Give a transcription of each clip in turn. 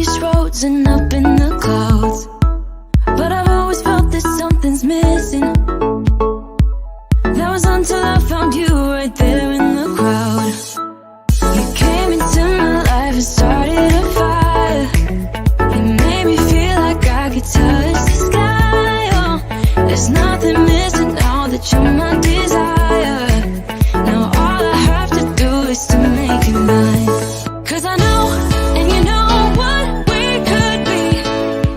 darkest roads and up in the clouds. But I've always felt that something's missing. That was until I found you right there in the crowd. You came into my life and started a fire. You made me feel like I could touch the sky. Oh, there's nothing missing now that you're my desire. Now all I have to do is to make you mine. 'Cause I know, and you know what we could be.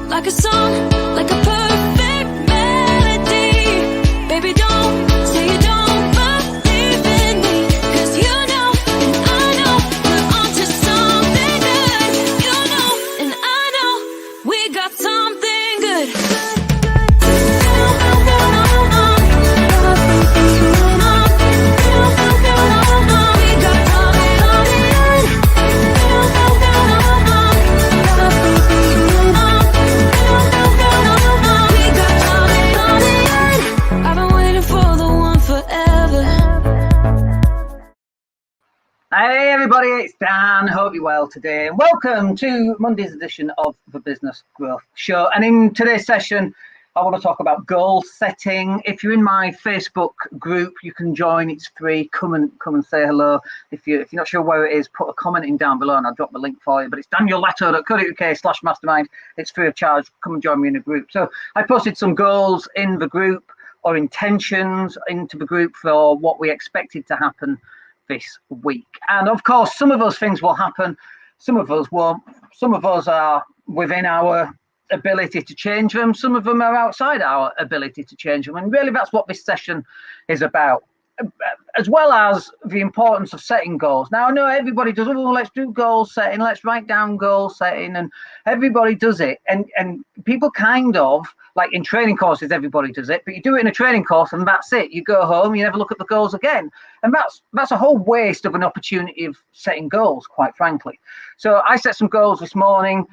Like a song, like a perfect melody. Baby, don't say you don't believe in me. 'Cause you know, and I know, we're onto something good. You know, and I know, we got something good. Hey everybody, it's Dan. Hope you're well today. Welcome to Monday's edition of the Business Growth Show. And in today's session, I want to talk about goal setting. If you're in my Facebook group, you can join. It's free. Come and say hello. If you're not sure where it is, put a comment in down below and I'll drop the link for you. But it's daniellatto.co.uk/mastermind. It's free of charge. Come and join me in a group. So I posted some goals in the group or intentions into the group for what we expected to happen this week. And of course, some of those things will happen, some of us won't. Some of us are within our ability to change them, some of them are outside our ability to change them, and really that's what this session is about, as well as the importance of setting goals. Now I know everybody does, oh, let's do goal setting, let's write down goal setting, and everybody does it, and people kind of, like in training courses, everybody does it, but you do it in a training course and that's it. You go home, you never look at the goals again. And that's a whole waste of an opportunity of setting goals, quite frankly. So I set some goals this morning,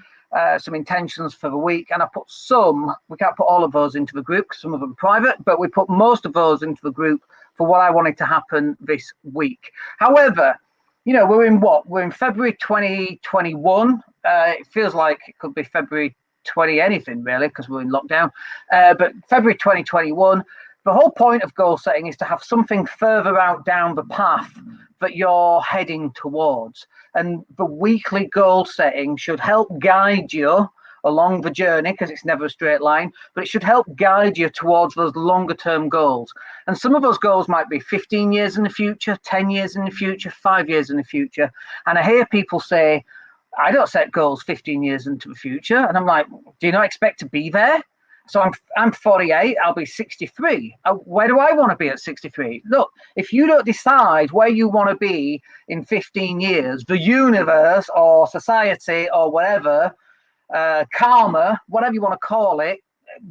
some intentions for the week, and I put some, we can't put all of those into the group because some of them are private, but we put most of those into the group for what I wanted to happen this week. However, you know, we're in February 2021. It feels like it could be February 20 anything really, because we're in lockdown, but February 2021, the whole point of goal setting is to have something further out down the path that you're heading towards, and the weekly goal setting should help guide you along the journey, because it's never a straight line, but it should help guide you towards those longer term goals. And some of those goals might be 15 years in the future, 10 years in the future, 5 years in the future. And I hear people say, I don't set goals 15 years into the future. And I'm like, do you not expect to be there? So I'm 48, I'll be 63. Where do I want to be at 63? Look, if you don't decide where you want to be in 15 years, the universe or society or whatever, karma, whatever you want to call it,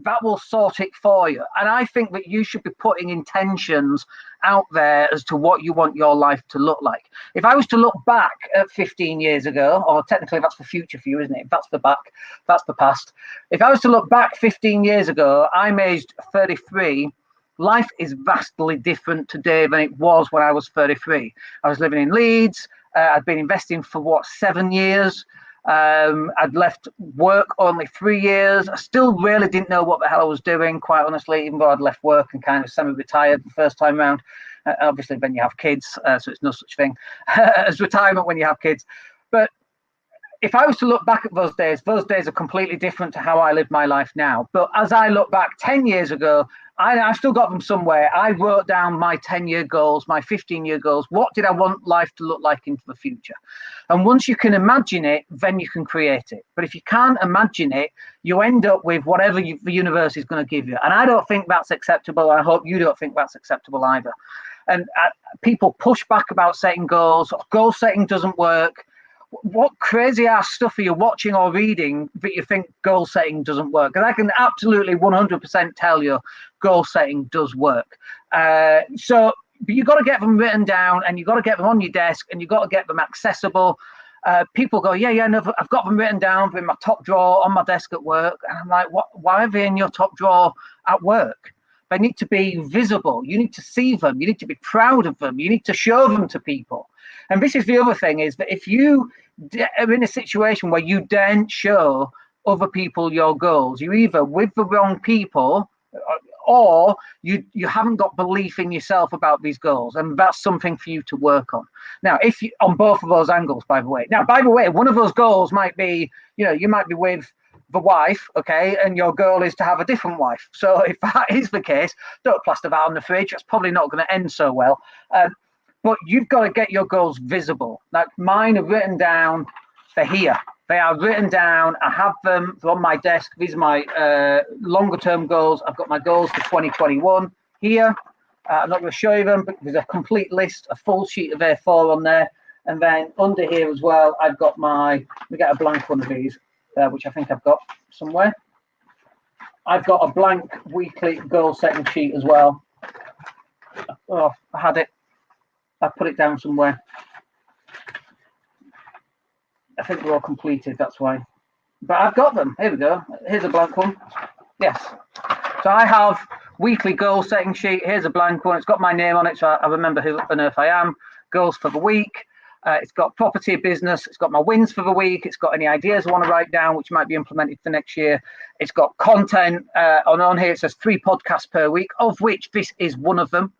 that will sort it for you. And I think that you should be putting intentions out there as to what you want your life to look like. If I was to look back at 15 years ago, or technically that's the future for you, isn't it? If that's the back, that's the past. If I was to look back 15 years ago, I'm aged 33. Life is vastly different today than it was when I was 33. I was living in Leeds. I'd been investing for 7 years. I'd left work only 3 years. I still really didn't know what the hell I was doing, quite honestly, even though I'd left work and kind of semi-retired the first time round. Obviously, when you have kids, so it's no such thing as retirement when you have kids. But if I was to look back at those days are completely different to how I live my life now. But as I look back 10 years ago, I've still got them somewhere. I wrote down my 10-year goals, my 15-year goals. What did I want life to look like into the future? And once you can imagine it, then you can create it. But if you can't imagine it, you end up with whatever the universe is going to give you. And I don't think that's acceptable. I hope you don't think that's acceptable either. And people push back about setting goals. Goal setting doesn't work. What crazy ass stuff are you watching or reading that you think goal setting doesn't work? And I can absolutely 100% tell you goal setting does work. But you've got to get them written down, and you've got to get them on your desk, and you've got to get them accessible. People go, yeah, no, I've got them written down in my top drawer on my desk at work. And I'm like, why are they in your top drawer at work? They need to be visible. You need to see them. You need to be proud of them. You need to show them to people. And this is the other thing, is that if you are in a situation where you daren't show other people your goals, you're either with the wrong people, or you haven't got belief in yourself about these goals, and that's something for you to work on. Now, if you, on both of those angles, by the way, one of those goals might be, you might be with the wife, okay, and your goal is to have a different wife. So if that is the case, don't plaster that on the fridge. That's probably not going to end so well. But you've got to get your goals visible. Like, mine are written down. They're here. They are written down. I have them. They're on my desk. These are my longer term goals. I've got my goals for 2021 here. I'm not going to show you them, but there's a complete list, a full sheet of A4 on there. And then under here as well, I've got we get a blank one of these, which I think I've got somewhere. I've got a blank weekly goal setting sheet as well. Oh, I had it. I put it down somewhere. I think they're all completed, that's why. But I've got them. Here we go. Here's a blank one. Yes. So I have weekly goal setting sheet. Here's a blank one. It's got my name on it, so I remember who on earth I am. Goals for the week. It's got property, business. It's got my wins for the week. It's got any ideas I want to write down, which might be implemented for next year. It's got content on here. It says 3 podcasts per week, of which this is one of them.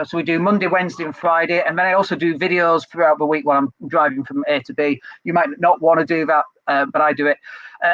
So we do Monday, Wednesday, and Friday, and then I also do videos throughout the week while I'm driving from A to B. You might not want to do that, but I do it.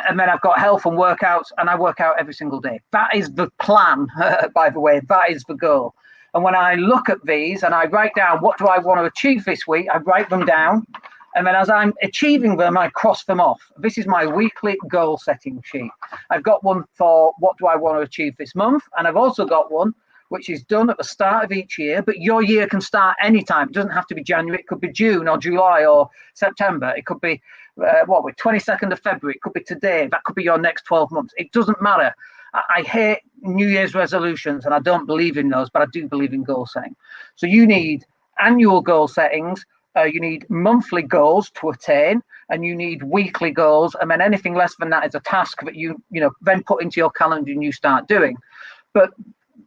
And then I've got health and workouts, and I work out every single day. That is the plan, by the way. That is the goal. And when I look at these and I write down what do I want to achieve this week, I write them down. And then as I'm achieving them, I cross them off. This is my weekly goal setting sheet. I've got one for what do I want to achieve this month, and I've also got one which is done at the start of each year, but your year can start anytime. It doesn't have to be January. It could be June or July or September. It could be, 22nd of February. It could be today. That could be your next 12 months. It doesn't matter. I hate New Year's resolutions, and I don't believe in those, but I do believe in goal setting. So you need annual goal settings. You need monthly goals to attain, and you need weekly goals. And then anything less than that is a task that you then put into your calendar and you start doing. But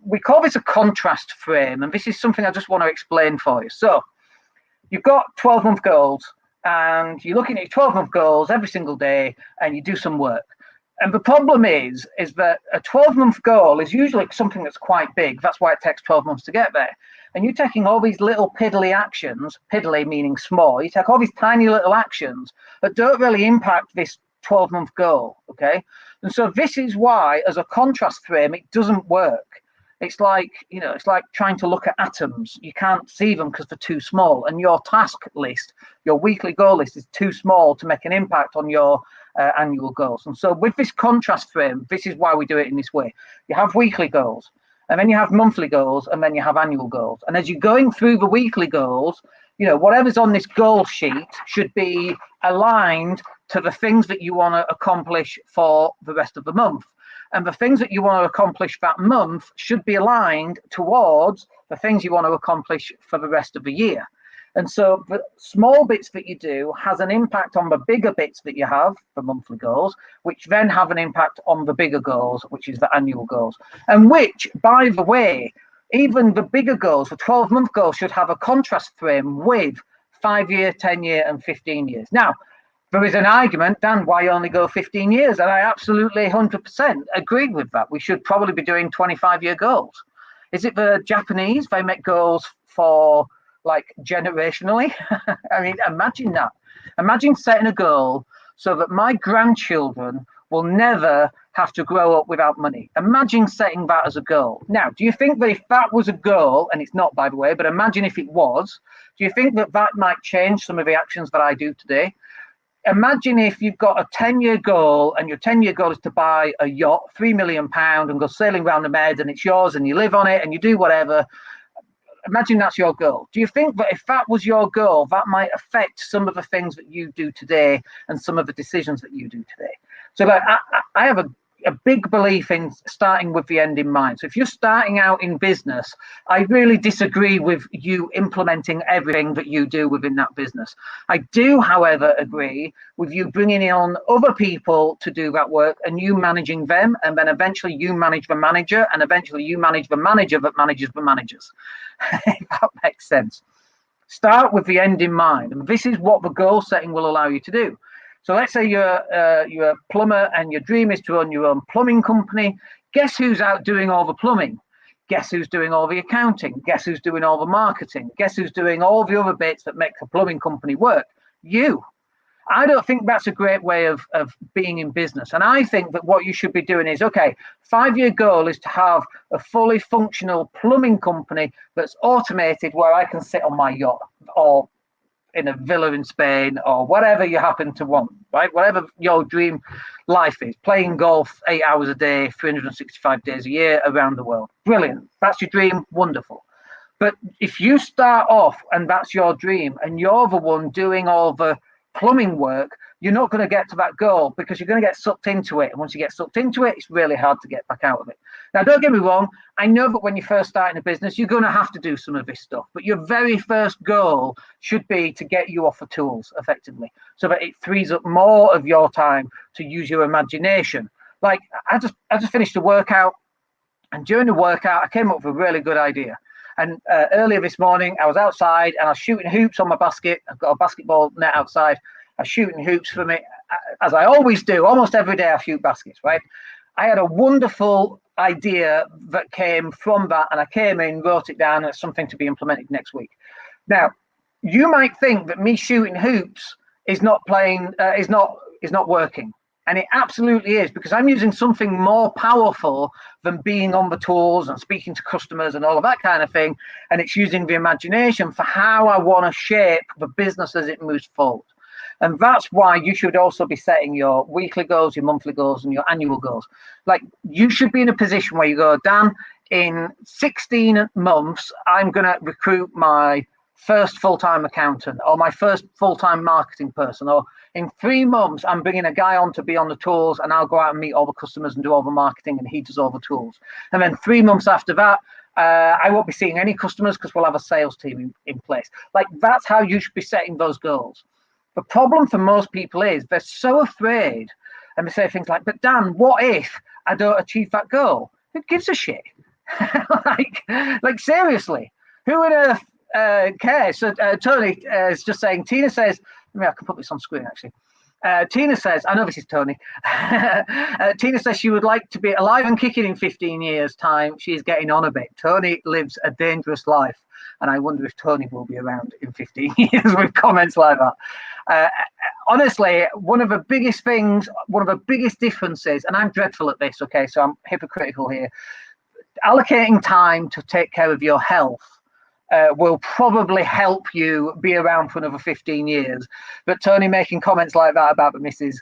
we call this a contrast frame, and this is something I just want to explain for you. So you've got 12-month goals, and you're looking at your 12-month goals every single day, and you do some work. And the problem is that a 12-month goal is usually something that's quite big. That's why it takes 12 months to get there. And you're taking all these little piddly actions, piddly meaning small, you take all these tiny little actions that don't really impact this 12-month goal, okay? And so this is why, as a contrast frame, it doesn't work. It's like, it's like trying to look at atoms. You can't see them because they're too small. And your task list, your weekly goal list is too small to make an impact on your annual goals. And so with this contrast frame, this is why we do it in this way. You have weekly goals, and then you have monthly goals, and then you have annual goals. And as you're going through the weekly goals, whatever's on this goal sheet should be aligned to the things that you want to accomplish for the rest of the month. And the things that you want to accomplish that month should be aligned towards the things you want to accomplish for the rest of the year. And so the small bits that you do has an impact on the bigger bits that you have, the monthly goals, which then have an impact on the bigger goals, which is the annual goals. And which, by the way, even the bigger goals, the 12-month goals, should have a contrast frame with 5-year, 10-year, and 15 years. Now, there is an argument, Dan, why only go 15 years? And I absolutely 100% agree with that. We should probably be doing 25-year goals. Is it the Japanese? They make goals for, like, generationally. I mean, imagine that. Imagine setting a goal so that my grandchildren will never have to grow up without money. Imagine setting that as a goal. Now, do you think that if that was a goal, and it's not, by the way, but imagine if it was, do you think that that might change some of the actions that I do today? Imagine if you've got a 10-year goal, and your 10-year goal is to buy a yacht, £3 million, and go sailing around the Med, and it's yours, and you live on it, and you do whatever. Imagine that's your goal. Do you think that if that was your goal, that might affect some of the things that you do today and some of the decisions that you do today? So I have a big belief in starting with the end in mind. So if you're starting out in business, I really disagree with you implementing everything that you do within that business. I do, however, agree with you bringing on other people to do that work and you managing them, and then eventually you manage the manager, and eventually you manage the manager that manages the managers. If that makes sense. Start with the end in mind, and this is what the goal setting will allow you to do. So let's say you're a plumber and your dream is to own your own plumbing company. Guess who's out doing all the plumbing? Guess who's doing all the accounting? Guess who's doing all the marketing? Guess who's doing all the other bits that make a plumbing company work? You. I don't think that's a great way of being in business. And I think that what you should be doing is, okay, 5-year goal is to have a fully functional plumbing company that's automated, where I can sit on my yacht or in a villa in Spain or whatever you happen to want, right? Whatever your dream life is, playing golf 8 hours a day, 365 days a year around the world. Brilliant. That's your dream. Wonderful. But if you start off and that's your dream and you're the one doing all the plumbing work, you're not going to get to that goal, because you're going to get sucked into it. And once you get sucked into it, it's really hard to get back out of it. Now, don't get me wrong. I know that when you first start in a business, you're going to have to do some of this stuff. But your very first goal should be to get you off the tools effectively, so that it frees up more of your time to use your imagination. Like I just finished a workout, and during the workout, I came up with a really good idea. And earlier this morning, I was outside and I was shooting hoops on my basket. I've got a basketball net outside. I was shooting hoops from it, as I always do. Almost every day I shoot baskets, right? I had a wonderful idea that came from that, and I came in, wrote it down, and it's something to be implemented next week. Now, you might think that me shooting hoops is not working. And it absolutely is, because I'm using something more powerful than being on the tools and speaking to customers and all of that kind of thing. And it's using the imagination for how I want to shape the business as it moves forward. And that's why you should also be setting your weekly goals, your monthly goals, and your annual goals. Like, you should be in a position where you go, Dan, in 16 months, I'm going to recruit my first full-time accountant, or my first full-time marketing person, or in 3 months, I'm bringing a guy on to be on the tools, and I'll go out and meet all the customers and do all the marketing, and he does all the tools. And then 3 months after that, I won't be seeing any customers, because we'll have a sales team in place. Like, that's how you should be setting those goals. The problem for most people is they're so afraid, and they say things like, but Dan, what if I don't achieve that goal? Who gives a shit? like seriously, who on earth cares? So Tony is just saying, Tina says, I can put this on screen actually. Tina says, I know this is Tony. Tina says she would like to be alive and kicking in 15 years' time. She's getting on a bit. Tony lives a dangerous life, and I wonder if Tony will be around in 15 years with comments like that. Honestly, one of the biggest things, one of the biggest differences, and I'm dreadful at this, okay, so I'm hypocritical here, allocating time to take care of your health will probably help you be around for another 15 years. But Tony making comments like that about the missus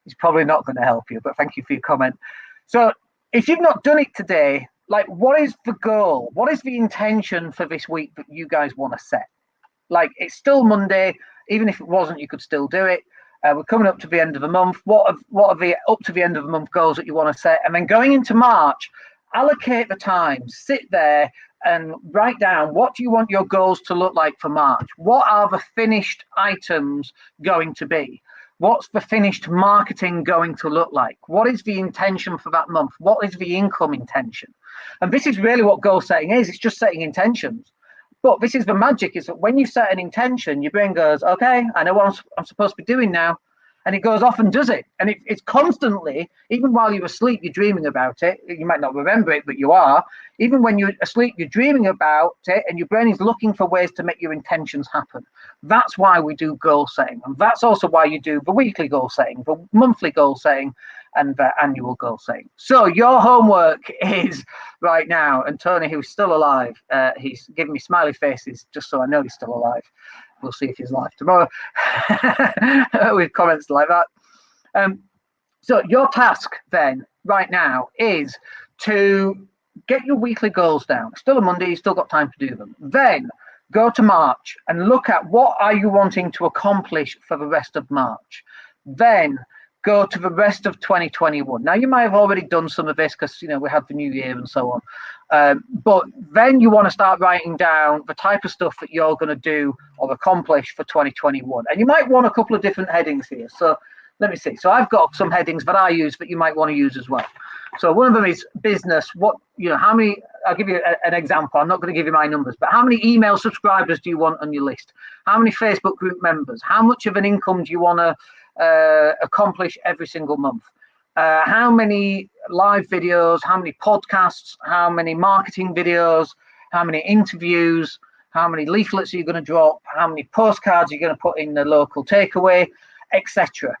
is probably not going to help you. But thank you for your comment. So if you've not done it today, like, what is the goal? What is the intention for this week that you guys want to set? Like, it's still Monday. Even if it wasn't, you could still do it. We're coming up to the end of the month. What are the up to the end of the month goals that you want to set? And then going into March, allocate the time, sit there and write down, what do you want your goals to look like for March? What are the finished items going to be? What's the finished marketing going to look like? What is the intention for that month? What is the income intention? And this is really what goal setting is. It's just setting intentions. But this is the magic, is that when you set an intention, your brain goes, okay, I know what I'm supposed to be doing now. And it goes off and does it. And it's constantly, even while you're asleep, you're dreaming about it. You might not remember it, but you are. Even when you're asleep, you're dreaming about it, and your brain is looking for ways to make your intentions happen. That's why we do goal setting. And that's also why you do the weekly goal setting, the monthly goal setting, and the annual goal setting. So your homework is right now, and Tony, who's still alive, he's giving me smiley faces just so I know he's still alive. We'll see if he's live tomorrow with comments like that. So your task then right now is to get your weekly goals down. Still a Monday, you've still got time to do them. Then go to March and look at what are you wanting to accomplish for the rest of March. Then go to the rest of 2021. Now, you might have already done some of this because, we had the new year and so on. But then you want to start writing down the type of stuff that you're going to do or accomplish for 2021. And you might want a couple of different headings here. So let me see. So I've got some headings that I use that you might want to use as well. So one of them is business. How many I'll give you an example. I'm not going to give you my numbers, but how many email subscribers do you want on your list? How many Facebook group members? How much of an income do you want to accomplish every single month? How many live videos? How many podcasts? How many marketing videos? How many interviews? How many leaflets are you going to drop? How many postcards are you going to put in the local takeaway, etc.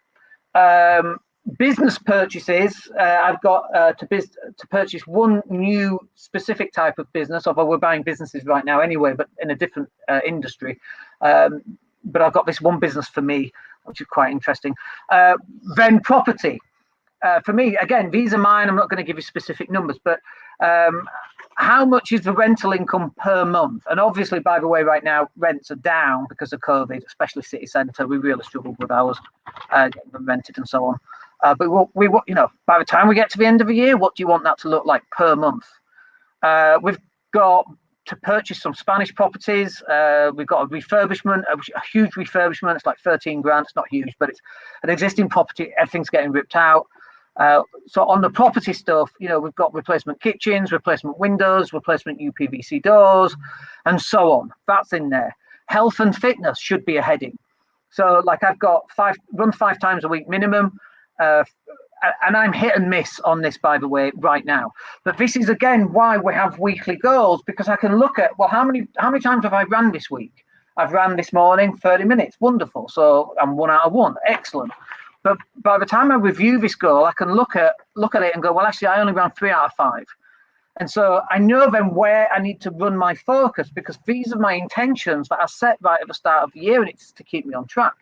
Business purchases, I've got to purchase one new specific type of business, although we're buying businesses right now anyway, but in a different industry. But I've got this one business for me, which is quite interesting. Then property. For me, again, these are mine. I'm not going to give you specific numbers, but how much is the rental income per month? And obviously, by the way, right now, rents are down because of COVID, especially city centre. We really struggled with ours, getting them rented and so on. But we, you know, by the time we get to the end of the year, what do you want that to look like per month? We've got to purchase some Spanish properties. We've got a refurbishment, a huge refurbishment. It's like 13 grand. It's not huge, but it's an existing property. Everything's getting ripped out. So on the property stuff, you know, we've got replacement kitchens, replacement windows, replacement UPVC doors, and so on. That's in there. Health and fitness should be a heading. So like I've got run 5 times a week minimum, and I'm hit and miss on this, by the way, right now. But this is again why we have weekly goals, because I can look at, well, how many times have I ran this week? I've ran this morning 30 minutes. Wonderful. So I'm 1 out of 1. Excellent. But by the time I review this goal, I can look at it and go, well, actually, I only ran 3 out of 5. And so I know then where I need to run my focus, because these are my intentions that I set right at the start of the year, and it's to keep me on track.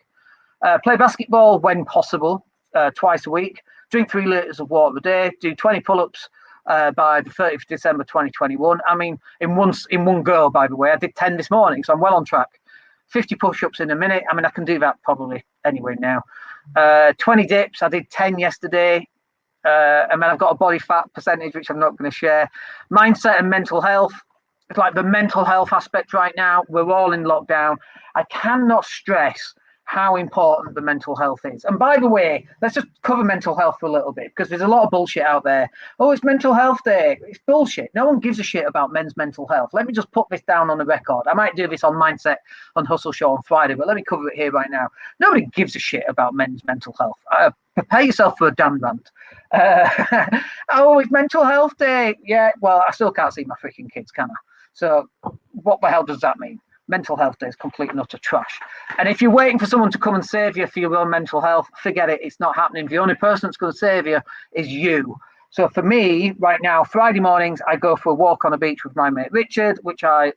Play basketball when possible, twice a week. Drink 3 litres of water a day. Do 20 pull-ups by the 30th of December 2021. I mean, in one go, by the way, I did 10 this morning, so I'm well on track. 50 push-ups in a minute. I mean, I can do that probably anyway now. 20 dips. I did 10 yesterday. And then I've got a body fat percentage, which I'm not going to share. Mindset and mental health. It's like the mental health aspect right now. We're all in lockdown. I cannot stress how important the mental health is. And by the way, let's just cover mental health for a little bit, because there's a lot of bullshit out there. Oh, it's mental health day. It's bullshit. No one gives a shit about men's mental health. Let me just put this down on the record. I might do this on Mindset on Hustle Show on Friday, but let me cover it here right now. Nobody gives a shit about men's mental health. Prepare yourself for a damn rant. Oh, it's mental health day. Yeah, well, I still can't see my freaking kids, can I? So what the hell does that mean? Mental health day is complete and utter trash. And if you're waiting for someone to come and save you for your own mental health, forget it. It's not happening. The only person that's going to save you is you. So for me, right now, Friday mornings, I go for a walk on the beach with my mate Richard, which I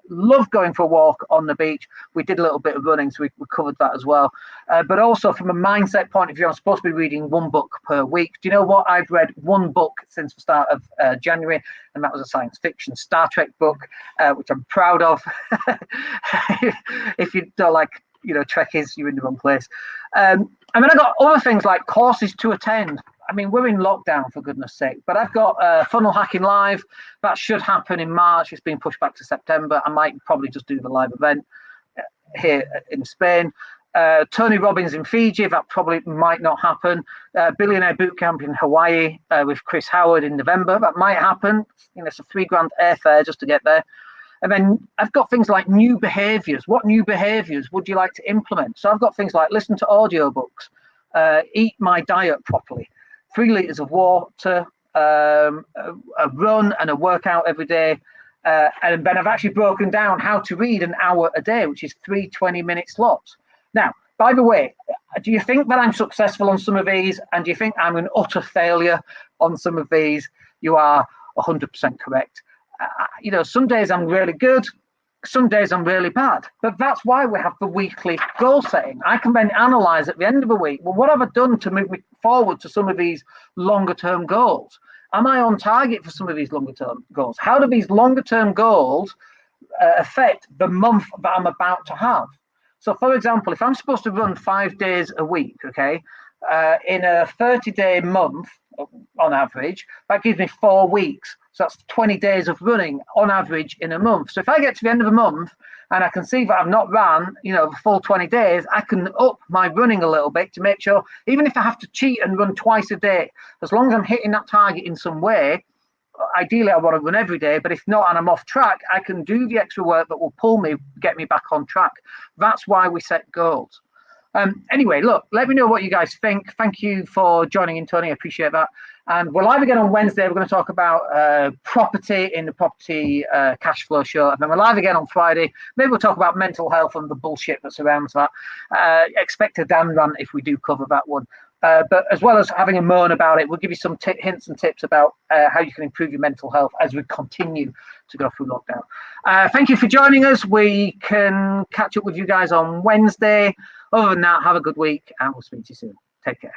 love going for a walk on the beach. We did a little bit of running, so we covered that as well. But also from a mindset point of view, I'm supposed to be reading 1 book per week. Do you know what? I've read 1 book since the start of January, and that was a science fiction Star Trek book, which I'm proud of. If you don't like, you know, Trekkies, you're in the wrong place. And then I got other things like courses to attend. I mean, we're in lockdown, for goodness sake, but I've got Funnel Hacking Live. That should happen in March. It's been pushed back to September. I might probably just do the live event here in Spain. Tony Robbins in Fiji, that probably might not happen. Billionaire Bootcamp in Hawaii with Chris Howard in November. That might happen. You know, it's a $3,000 airfare just to get there. And then I've got things like new behaviors. What new behaviors would you like to implement? So I've got things like listen to audiobooks, eat my diet properly, 3 litres of water, a run and a workout every day. And then I've actually broken down how to read an hour a day, which is 3 20-minute slots. Now, by the way, do you think that I'm successful on some of these? And do you think I'm an utter failure on some of these? You are 100% correct. You know, some days I'm really good, some days I'm really bad. But that's why we have the weekly goal setting. I can then analyze at the end of the week, well, what have I done to move me forward to some of these longer term goals? Am I on target for some of these longer term goals? How do these longer term goals affect the month that I'm about to have? So, for example, if I'm supposed to run 5 days a week, okay, in a 30-day month on average, that gives me 4 weeks. So that's 20 days of running on average in a month. So if I get to the end of the month and I can see that I've not ran, you know, the full 20 days, I can up my running a little bit to make sure, even if I have to cheat and run twice a day, as long as I'm hitting that target in some way, ideally I want to run every day, but if not and I'm off track, I can do the extra work that will pull me, get me back on track. That's why we set goals. Anyway, look, let me know what you guys think. Thank you for joining in, Tony. I appreciate that. And we're live again on Wednesday. We're going to talk about property in the property cash flow show. And then we're live again on Friday. Maybe we'll talk about mental health and the bullshit that surrounds that. Expect a Dan rant if we do cover that one. But as well as having a moan about it, we'll give you some hints and tips about how you can improve your mental health as we continue to go through lockdown. Thank you for joining us. We can catch up with you guys on Wednesday. Other than that, have a good week and we'll speak to you soon. Take care.